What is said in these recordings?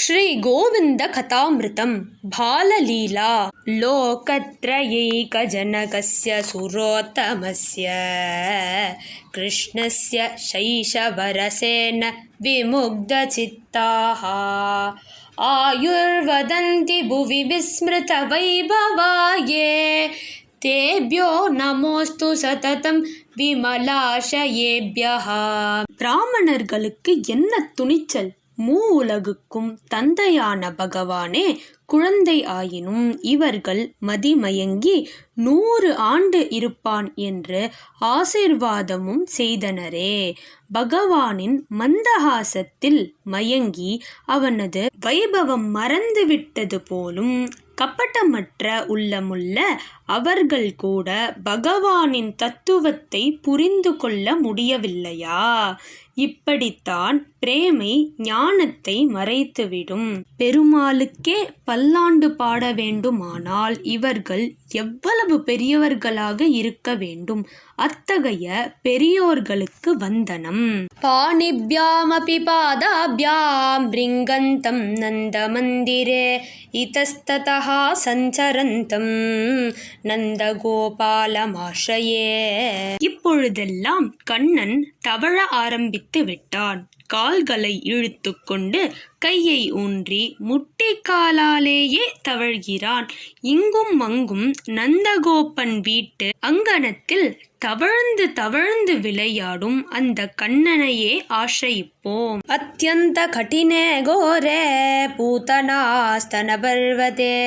श्रीगोविन्दकथामृतं बाललीला लोकत्रयैकजनकस्य सुरोत्तमस्य कृष्णस्य शैशवरसेन विमुग्धचित्ताः आयुर्वदन्ति भुवि विस्मृतवैभवाये तेभ्यो நமோஸ்து சததம் விமலாஷயேப்யஹ. பிராமணர்களுக்கு என்ன துணிச்சல்! மூ உலகுக்கும் தந்தையான பகவானே குழந்தை ஆயினும் இவர்கள் மதிமயங்கி 100 ஆண்டு இருப்பான் என்று ஆசீர்வாதமும் செய்தனரே. பகவானின் மந்தஹாசத்தில் மயங்கி அவனது வைபவம் மறந்துவிட்டது போலும் கப்பட்டமற்ற உள்ளமுள்ள அவர்கள் கூட பகவானின் தத்துவத்தை புரிந்து கொள்ள முடியவில்லையா? இப்படித்தான் பிரேமை ஞானத்தை மறைத்துவிடும். பெருமாளுக்கே பல்லாண்டு பாட வேண்டுமானால் இவர்கள் எவ்வளவு பெரியவர்களாக இருக்க வேண்டும்! அத்தகைய பெரியோர்களுக்கு வந்தனம். பாணிப்யாமபி பாதாப்யாம் ரிங்கந்தம் நந்தமந்திரே இதஸ்ததஹ சஞ்சரந்தம் நந்தகோபாலமாஸ்ரயே. இப்பொழுதெல்லாம் கண்ணன் தவழ ஆரம்பித்து விட்டான். கால்களை இழுத்து கொண்டு கையை ஊன்றி முட்டிக்காலாலேயே தவழ்கிறான். இங்கும் அங்கும் நந்தகோபன் வீட்டு அங்கணத்தில் தவழ்ந்து தவழ்ந்து விளையாடும் அந்த கண்ணனையே ஆශ්‍රயிப்போம். அத்யந்த கடினே கோரே பூதனாஸ்தனபர்வதே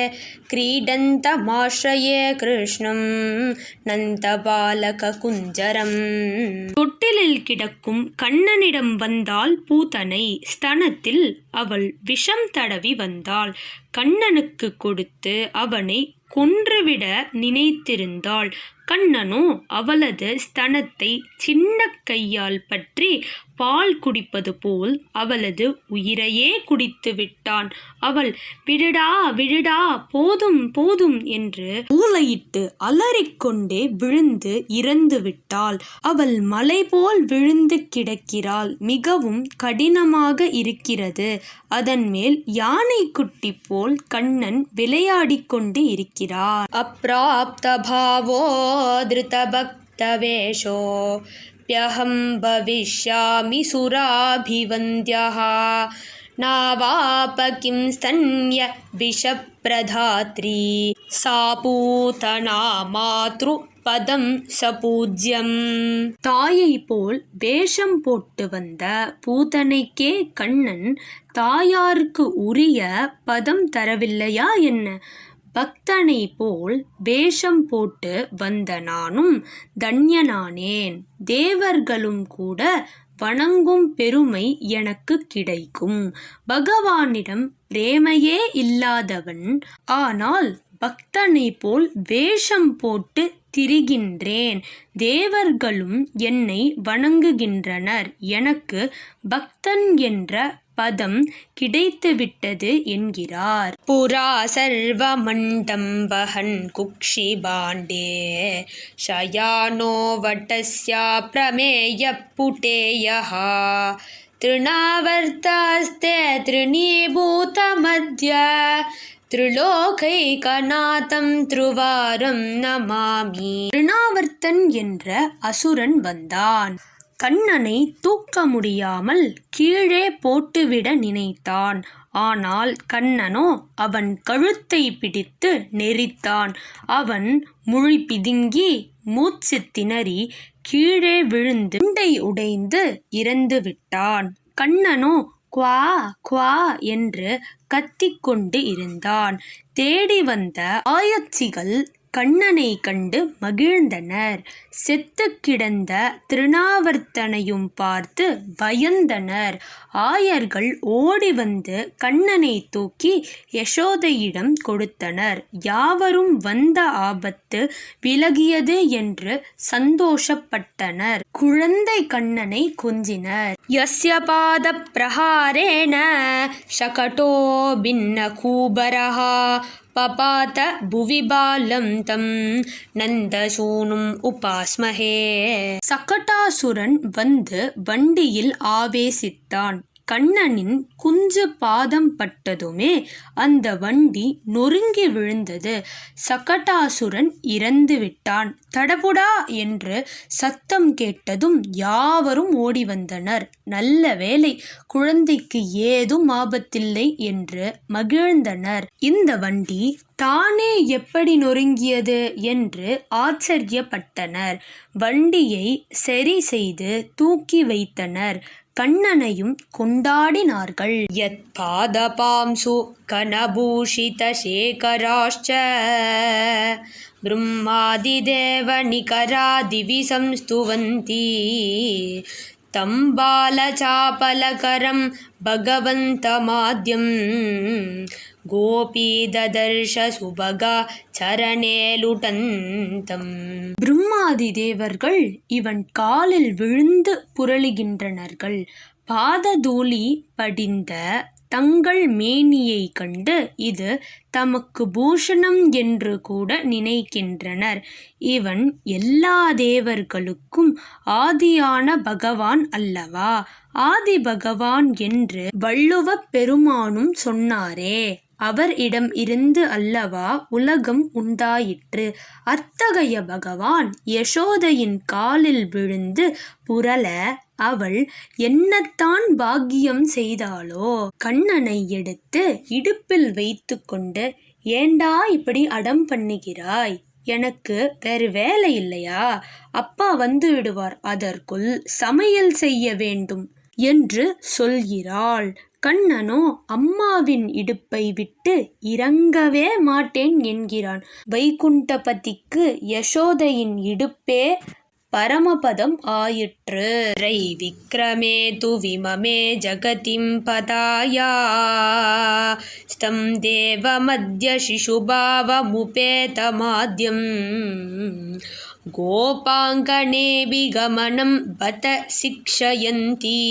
கிரீடந்தமாශ්‍රயே கிருஷ்ணம் நந்தபாலக குஞ்சரம். தொட்டிலில் கிடக்கும் கண்ணனிடம் வந்தாள் பூதனை. ஸ்தனத்தில் அவள் விஷம் தடவி வந்தாள். கண்ணனுக்கு கொடுத்து அவனை கொன்றுவிட நினைத்திருந்தாள். கண்ணனோ அவளது ஸ்தனத்தை சின்ன கையால் பற்றி பால் குடிப்பது போல் அவளது உயிரையே குடித்து விட்டான். அவள் விடுடா விடுடா, போதும் போதும் என்று ஊளையிட்டு அலறிக்கொண்டே விழுந்து இறந்து விட்டாள். அவள் மலை போல் விழுந்து கிடக்கிறாள். மிகவும் கடினமாக இருக்கிறது. அதன் மேல் யானை குட்டி போல் கண்ணன் விளையாடிக் கொண்டு இருக்கிறார். அப்ராப்த பாவோ திருதபக்தவேஷோ ப்யஹம் பவிஷ்யாமி சுராபிவந்த்யஹ நாவாப கிம் ஸ்தன்ய விஷப்ரதாத்ரி சா பூதனா மாத்ரு பதம் சபூஜ்யம். தாயை போல் வேஷம் போட்டு வந்த பூதனைக்கே கண்ணன் தாயாருக்கு உரிய பதம் தரவில்லையா என்ன? பக்தனை போல் வேஷம் போட்டு வந்த நானும் தன்யனானேன். தேவர்களும் கூட வணங்கும் பெருமை எனக்கு கிடைக்கும். பகவானிடம் பிரேமையே இல்லாதவன், ஆனால் பக்தனை போல் வேஷம் போட்டு திரிகின்றேன். தேவர்களும் என்னை வணங்குகின்றனர். எனக்கு பக்தன் என்ற பதம் கிடைத்துவிட்டது என்கிறார். புரா சர்வ மண்டம் வஹன் குக்ஷி பாண்டே ஷயானோ வட்டஸ்யா பிரமேய புட்டேயஹ திருணாவர்த்தாஸ்தே திருணீபூத மத்ய திரிலோகைகநாதம் திருவாரம் நமாமி. திருணாவர்த்தன் என்ற அசுரன் வந்தான். கண்ணனை தூக்க முடியாமல் கீழே போட்டுவிட நினைத்தான். ஆனால் கண்ணனோ அவன் கழுத்தை பிடித்து நெரித்தான். அவன் முழி பிதுங்கி மூச்சு திணறி கீழே விழுந்து உண்டை உடைந்து இறந்து விட்டான். கண்ணனோ குவா குவா என்று கத்திக்கொண்டு இருந்தான். தேடி வந்த ஆயச்சிகள் கண்ணனை கண்டு மகிழ்ந்தனர். செத்து கிடந்த திருணாவர்த்தனையும் பார்த்து பயந்தனர். ஆயர்கள் ஓடி வந்து கண்ணனை தூக்கி யசோதையிடம் கொடுத்தனர். யாவரும் வந்த ஆபத்து விலகியது என்று சந்தோஷப்பட்டனர். குழந்தை கண்ணனை கொஞ்சினர். யஸ்ய பாத பிரஹாரேண ஷகடோ பின்ன கூபரஹ பபாத புவி பாலம் தம் நந்தசூனும் உபாஸ்மஹே. சகடாசுரன் வந்து வண்டியில் ஆவேசித்தான். கண்ணனின் குஞ்சு பாதம் பட்டதுமே அந்த வண்டி நொறுங்கி விழுந்தது. சகடாசுரன் இறந்து விட்டான். தடபுடா என்று சத்தம் கேட்டதும் யாவரும் ஓடி வந்தனர். நல்ல வேளை, குழந்தைக்கு ஏதும் ஆபத்தில்லை என்று மகிழ்ந்தனர். இந்த வண்டி தானே எப்படி நொறுங்கியது என்று ஆச்சரியப்பட்டனர். வண்டியை சரி செய்து தூக்கி வைத்தனர். கண்ணனையும் கொண்டாடினார்கள். யத் பாதபாம்சு கனபூஷித சேகராஷ்ச பிரம்மாதிதேவ நிகராதிவி சம்ஸ்துவந்தி தம் பாலசாபலகரம் பகவந்தமாத்யம் கோபி ததர்ஷ சுபகா சரணே லுடந்தம். பிரம்மாதி தேவர்கள் இவன் காலில் விழுந்து புரளுகின்றனர்கள். பாததூளி படிந்த தங்கள் மேனியை கண்டு இது தமக்கு பூஷணம் என்று கூட நினைக்கின்றனர். இவன் எல்லா தேவர்களுக்கும் ஆதியான பகவான் அல்லவா? ஆதி பகவான் என்று வள்ளுவப் பெருமானும் சொன்னாரே, அவர் இடம் இருந்து அல்லவா உலகம் உண்டாயிற்று. அத்தகைய பகவான் யசோதையின் காலில் விழுந்து புரள அவள் என்னத்தான் பாக்கியம் செய்தாளோ? கண்ணனை எடுத்து இடுப்பில் வைத்து கொண்டு, ஏண்டா இப்படி அடம் பண்ணுகிறாய்? எனக்கு வேறு வேலை இல்லையா? அப்பா வந்து விடுவார், அதற்குள் சமையல் செய்ய வேண்டும் என்று சொல்கிறாள். கண்ணனோ அம்மாவின் இடுப்பை விட்டு இறங்கவே மாட்டேன் என்கிறான். வைகுண்டபதிக்கு யசோதையின் இடுப்பே பரமபதம் ஆயிற்று. ரை விக்ரமே து விமமே ஜகதிம் பதாயா ஸ்தம் தேவ மத்ய சிசுபாவமுபேதமாத்யம் கோபாங்கணேபி கமனம் பத சிக்ஷயந்தி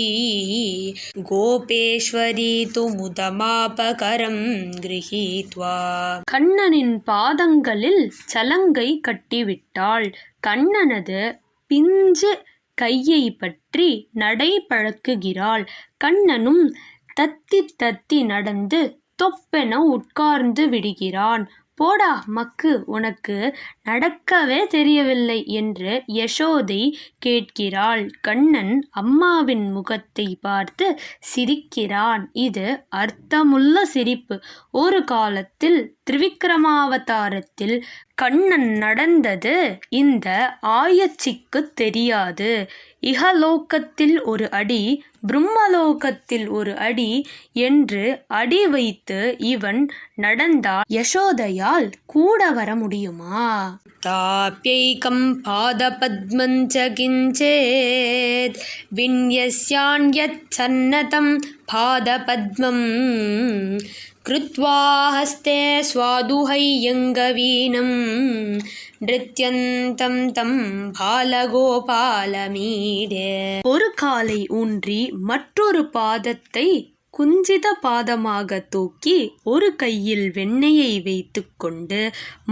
கோபேஸ்வரி து முதமாபகரம் கிரஹீத்வா. கண்ணனின் பாதங்களில் சலங்கை கட்டிவிட்டாள். கண்ணனது பிஞ்சு கையை பற்றி நடை பழக்குகிறாள். கண்ணனும் தத்தி தத்தி நடந்து தொப்பென உட்கார்ந்து விடுகிறான். போடா மக்கு, உனக்கு நடக்கவே தெரியவில்லை என்று யசோதை கேட்கிறாள். கண்ணன் அம்மாவின் முகத்தை பார்த்து சிரிக்கிறான். இது அர்த்தமுள்ள சிரிப்பு. ஒரு காலத்தில் திரிவிக்ரமாவதாரத்தில் கண்ணன் நடந்தது இந்த ஆயச்சிக்கு தெரியாது. இகலோகத்தில் ஒரு அடி, பிரம்மலோகத்தில் ஒரு அடி என்று அடி வைத்து இவன் நடந்தால் யசோதையால் கூட வர முடியுமா? தாப்யைகம் பாதபத்மஞ்ச கிஞ்சேத் வின்யஸ்யான்யத் சன்னதம் பாதபத்மம் கிருத்வா ஹஸ்தே ஸ்வாதுஹையங்கவீனம் நிருத்யந்தம் தம் பாலகோபாலமீடே. ஒரு காலை ஊன்றி மற்றொரு பாதத்தை குஞ்சித பாதமாக தூக்கி ஒரு கையில் வெண்ணெயை வைத்து கொண்டு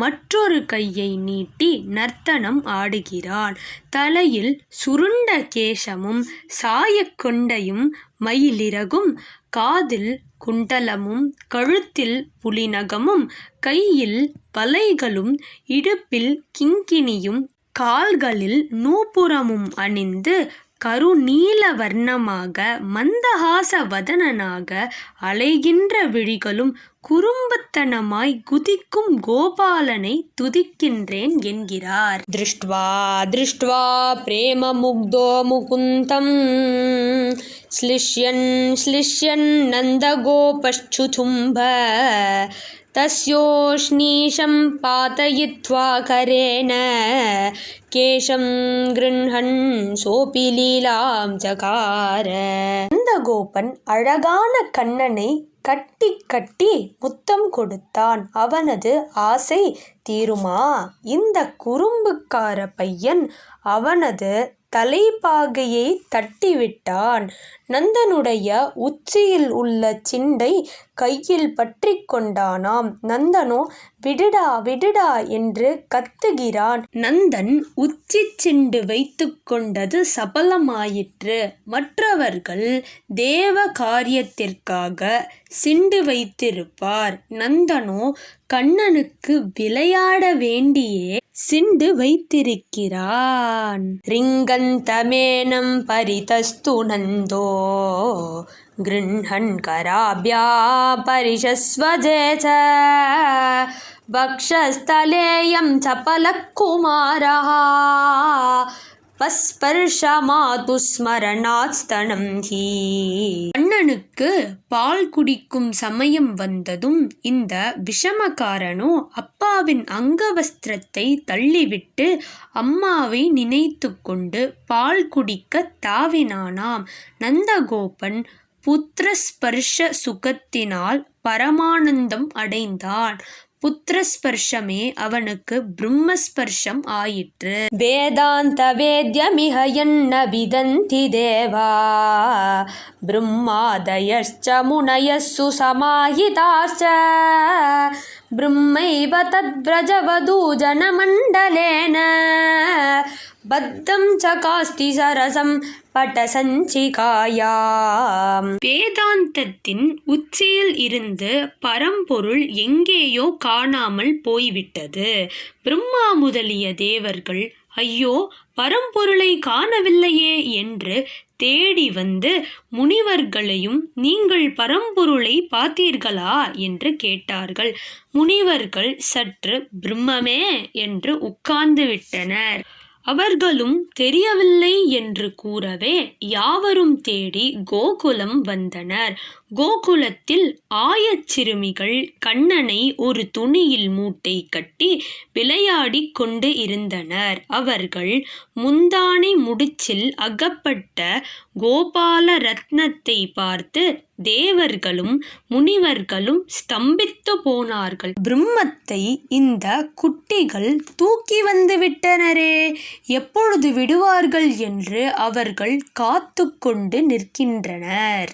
மற்றொரு கையை நீட்டி நர்த்தனம் ஆடுகிறான். தலையில் சுருண்ட கேசமும் சாயக்கொண்டையும் மயிலிறகும், காதில் குண்டலமும் கழுத்தில் புலிநகமும் கையில் வலைகளும் இடுப்பில் கிங்கினியும் கால்களில் நூபுரமும் அணிந்து கருநீல வர்ணமாக மந்தஹாச வதனனாக அலைகின்ற விழிகளும் குறும்புத்தனமாய் குதிக்கும் கோபாலனை துதிக்கின்றேன் என்கிறார். திருஷ்ட்வா திருஷ்ட்வா பிரேம முக்தோ முகுந்தம் ஸ்லிஷ்யன் ஸ்லிஷ்யன் நந்தகோபச்சுதும்ப தஸ்யோஷ்ணீஷம் பாதயித்வா கரேன கேஷம் கிருண்ஹன் சோபி லீலாம் ஜகார. நந்தகோபன் அழகான கண்ணனை கட்டி கட்டி முத்தம் கொடுத்தான். அவனது ஆசை தீருமா? இந்த குறும்புக்கார பையன் அவனது தலைப்பாகையை தட்டிவிட்டான். நந்தனுடைய உச்சியில் உள்ள சிண்டை கையில் பற்றி கொண்டானாம். நந்தனோ விடுடா விடுடா என்று கத்துகிறான். நந்தன் உச்சி சிண்டு வைத்து கொண்டது சபலமாயிற்று. மற்றவர்கள் தேவ காரியத்திற்காக சிண்டு வைத்திருப்பார். நந்தனோ கண்ணனுக்கு விளையாட வேண்டியே சிண்டு வைத்திருக்கிறான். ரிங்கந்தமேனம் பரிதஸ்து நந்தோ கிருண்ணன் கராப்யா பரிஷஸ்வஜே ச வக்ஷஸ்தலேயம் சபலக்குமாரः பஸ்பர்ஷமாது ஸ்மரணாத் ஸ்தனம் ஹி. கண்ணனுக்கு பால் குடிக்கும் சமயம் வந்ததும் இந்த விஷமக்காரனோ அப்பாவின் அங்கவஸ்திரத்தை தள்ளிவிட்டு அம்மாவை நினைத்து கொண்டு பால் குடிக்க தாவினானாம். நந்தகோபன் புத்திரஸ்பர்ஷ சுகத்தினால் பரமானந்தம் அடைந்தான். புத்திரஸ்பர்ஷமே அவனுக்கு பிரம்மஸ்பர்ஷம் ஆயிற்று. வேதாந்த வேத்யமிஹ யன்ன விதந்தி தேவா பிரம்மாதயஸ்ச முனயः சுசமாஹிதாஸ்ச பிரம்மைவ தத்வ்ரஜவது ஜனமண்டலேன பத்தம் சகாஸ்தி சரசம் பட்டசஞ்சிகாயாம். வேதாந்தத்தின் உச்சியில் இருந்து பரம்பொருள் எங்கேயோ காணாமல் போய்விட்டது. பிரம்மா முதலிய தேவர்கள் ஐயோ பரம்பொருளை காணவில்லையே என்று தேடி வந்து முனிவர்களையும் நீங்கள் பரம்பொருளை பார்த்தீர்களா என்று கேட்டார்கள். முனிவர்கள் சற்று பிரம்மமே என்று உட்கார்ந்து விட்டனர். அவர்களும் தெரியவில்லை என்று கூறவே யாவரும் தேடி கோகுலம் வந்தனர். கோகுலத்தில் ஆயச்சிறுமிகள் கண்ணனை ஒரு துணியில் மூட்டை கட்டி விளையாடி கொண்டு இருந்தனர். அவர்கள் முந்தானை முடிச்சில் அகப்பட்ட கோபால ரத்னத்தை பார்த்து தேவர்களும் முனிவர்களும் ஸ்தம்பித்து போனார்கள். பிரம்மத்தை இந்த குட்டிகள் தூக்கி வந்து விட்டனரே, எப்பொழுது விடுவார்கள் என்று அவர்கள் காத்து கொண்டு நிற்கின்றனர்.